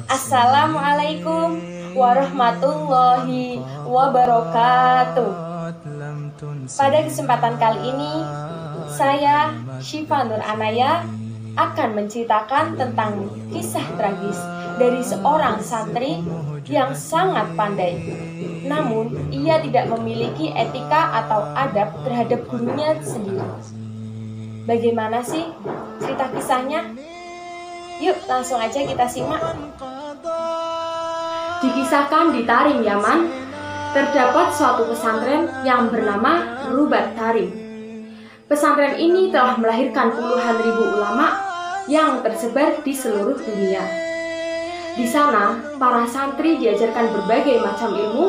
Assalamualaikum warahmatullahi wabarakatuh. Pada kesempatan kali ini, saya Syifa Nur Anaya akan menceritakan tentang kisah tragis dari seorang santri yang sangat pandai. Namun, ia tidak memiliki etika atau adab terhadap gurunya sendiri. Bagaimana sih cerita kisahnya? Yuk, langsung aja kita simak. Dikisahkan di Tarim, Yaman, terdapat suatu pesantren yang bernama Rubat Tarim. Pesantren ini telah melahirkan puluhan ribu ulama yang tersebar di seluruh dunia. Di sana, para santri diajarkan berbagai macam ilmu,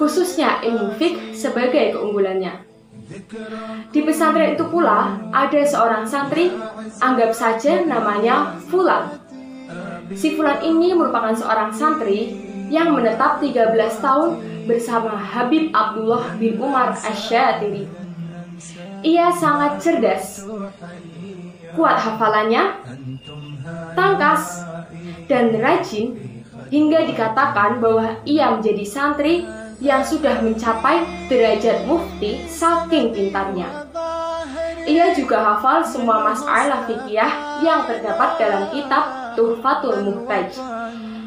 khususnya ilmu fiqh sebagai keunggulannya. Di pesantren itu pula ada seorang santri, anggap saja namanya Fulan. Si Fulan ini merupakan seorang santri yang menetap 13 tahun bersama Habib Abdullah bin Umar Asy-Syatiri. Ia sangat cerdas, kuat hafalannya, tangkas, dan rajin, hingga dikatakan bahwa ia menjadi santri yang sudah mencapai derajat mufti saking pintarnya. Ia juga hafal semua masalah fikih yang terdapat dalam kitab Tuhfatul Muhtaj,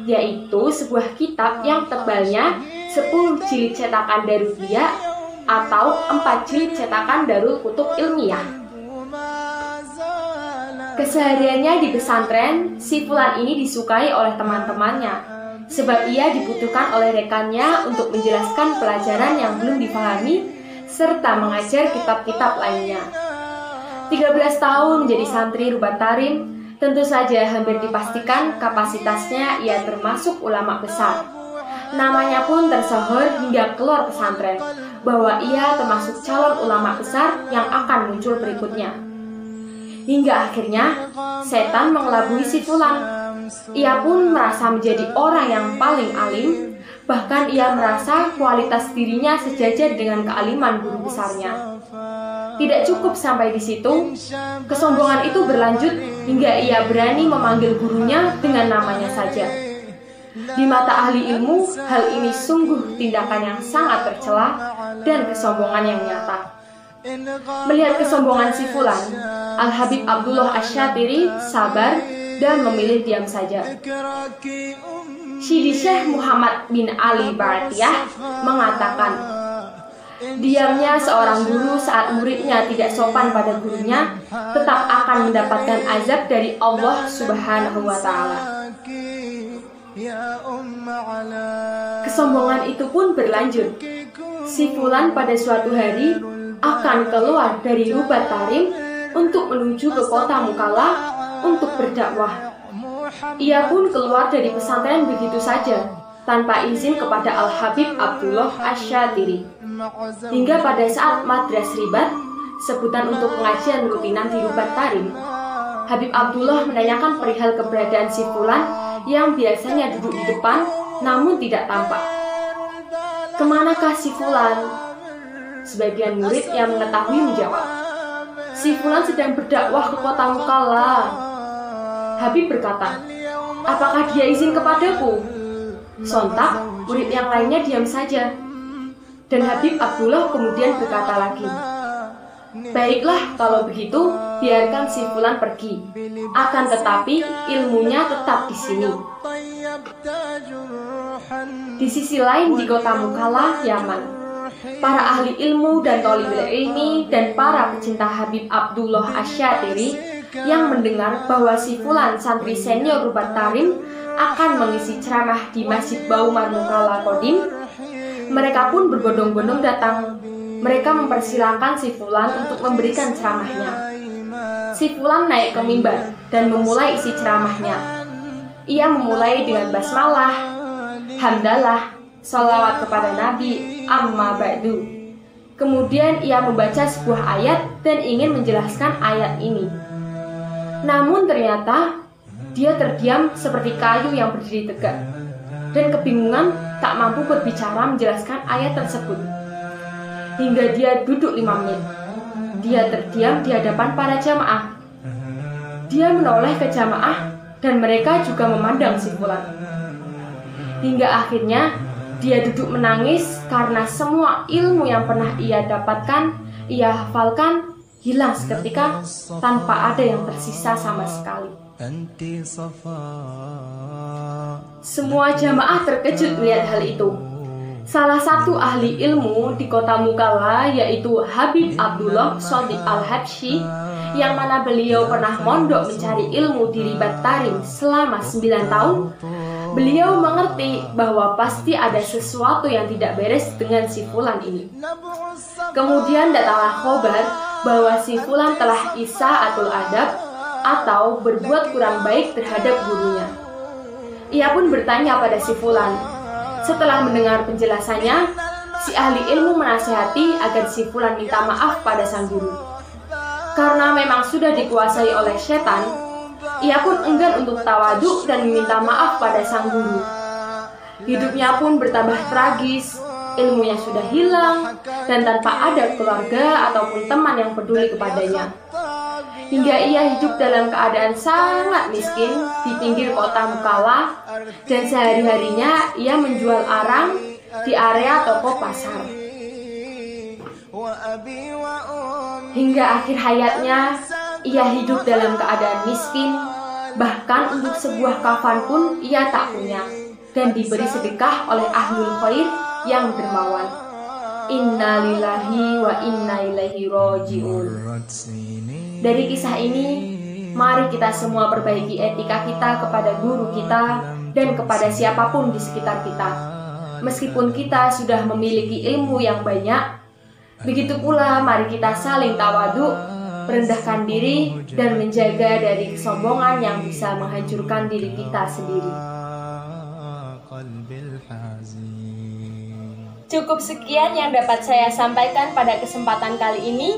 yaitu sebuah kitab yang tebalnya 10 jilid cetakan Darul Biya atau 4 jilid cetakan Darul Kutub Ilmiah. Kesehariannya di pesantren, si Fulan ini disukai oleh teman-temannya, sebab ia dibutuhkan oleh rekannya untuk menjelaskan pelajaran yang belum dipahami serta mengajar kitab-kitab lainnya. 13 tahun menjadi santri Rubat Tarim, tentu saja hampir dipastikan kapasitasnya ia termasuk ulama besar. Namanya pun tersohor hingga keluar pesantren bahwa ia termasuk calon ulama besar yang akan muncul berikutnya. Hingga akhirnya setan mengelabui si Fulan. Ia pun merasa menjadi orang yang paling alim, bahkan ia merasa kualitas dirinya sejajar dengan kealiman guru besarnya. Tidak cukup sampai di situ, kesombongan itu berlanjut hingga ia berani memanggil gurunya dengan namanya saja. Di mata ahli ilmu, hal ini sungguh tindakan yang sangat tercela dan kesombongan yang nyata. Melihat kesombongan si Fulan, Al-Habib Abdullah Asy-Syatiri sabar dan memilih diam saja. Syidi Syekh Muhammad bin Ali Ba'atiyah mengatakan, diamnya seorang guru saat muridnya tidak sopan pada gurunya tetap akan mendapatkan azab dari Allah Subhanahu wa Ta'ala. Kesombongan itu pun berlanjut. Si Fulan pada suatu hari akan keluar dari Rubat Tarim untuk menuju ke kota Mukalla untuk berdakwah. Ia pun keluar dari pesantren begitu saja, tanpa izin kepada Al-Habib Abdullah Asy-Syatiri. Hingga pada saat Madras Ribat, sebutan untuk pengajian rutinan di Rubat Tarim, Habib Abdullah menanyakan perihal keberadaan si Fulan yang biasanya duduk di depan, namun tidak tampak. Kemanakah si Fulan? Sebagian murid yang mengetahui menjawab, si Fulan sedang berdakwah ke kota Mukalla. Habib berkata, apakah dia izin kepadaku? Sontak, murid yang lainnya diam saja. Dan Habib Abdullah kemudian berkata lagi, baiklah kalau begitu, biarkan si Fulan pergi. Akan tetapi ilmunya tetap di sini. Di sisi lain di kota Mukalla, Yaman, para ahli ilmu dan thalibul ilmi dan para pecinta Habib Abdullah Asy-Syatiri yang mendengar bahwa si Fulan santri senior Rubat Tarim akan mengisi ceramah di Masjid Baumar Mukalla Kodim, mereka pun berbondong-bondong datang. Mereka mempersilahkan si Fulan untuk memberikan ceramahnya. Si Fulan naik ke mimbar dan memulai isi ceramahnya. Ia memulai dengan basmalah, hamdalah, sholawat kepada Nabi, amma ba'du. Kemudian ia membaca sebuah ayat dan ingin menjelaskan ayat ini. Namun ternyata dia terdiam seperti kayu yang berdiri tegak, dan kebingungan tak mampu berbicara menjelaskan ayat tersebut. Hingga dia duduk 5 menit. Dia terdiam di hadapan para jamaah. Dia menoleh ke jamaah dan mereka juga memandang si fulan. Hingga akhirnya dia duduk menangis karena semua ilmu yang pernah ia dapatkan, ia hafalkan, hilang seketika tanpa ada yang tersisa sama sekali. Semua jamaah terkejut melihat hal itu. Salah satu ahli ilmu di kota Mukalla, yaitu Habib Abdullah Shadiq Al-Habsyi, yang mana beliau pernah mondok mencari ilmu di Ribat Tarim selama 9 tahun, beliau mengerti bahwa pasti ada sesuatu yang tidak beres dengan si fulan ini. Kemudian datanglah khobar bahwa si fulan telah isa'atul adab atau berbuat kurang baik terhadap gurunya. Ia pun bertanya pada si fulan. Setelah mendengar penjelasannya, si ahli ilmu menasihati agar si fulan minta maaf pada sang guru. Karena memang sudah dikuasai oleh setan, ia pun enggan untuk tawaduk dan meminta maaf pada sang guru. Hidupnya pun bertambah tragis, ilmunya sudah hilang, dan tanpa ada keluarga ataupun teman yang peduli kepadanya. Hingga ia hidup dalam keadaan sangat miskin di pinggir kota Mukalla, dan sehari-harinya ia menjual arang di area toko pasar. Hingga akhir hayatnya, ia hidup dalam keadaan miskin, bahkan untuk sebuah kafan pun ia tak punya, dan diberi sedekah oleh ahlul khair yang dermawan. Inna lillahi wa inna ilaihi roji'un. Dari kisah ini, mari kita semua perbaiki etika kita kepada guru kita dan kepada siapapun di sekitar kita. Meskipun kita sudah memiliki ilmu yang banyak, begitu pula mari kita saling tawaduk, merendahkan diri, dan menjaga dari kesombongan yang bisa menghancurkan diri kita sendiri. Cukup sekian yang dapat saya sampaikan pada kesempatan kali ini.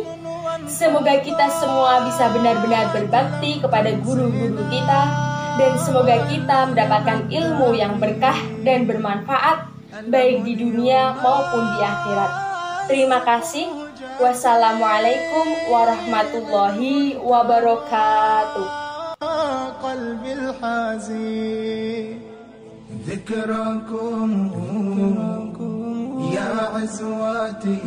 Semoga kita semua bisa benar-benar berbakti kepada guru-guru kita, dan semoga kita mendapatkan ilmu yang berkah dan bermanfaat baik di dunia maupun di akhirat. Terima kasih. Wassalamualaikum warahmatullahi wabarakatuh. ذكركم يا عزواتي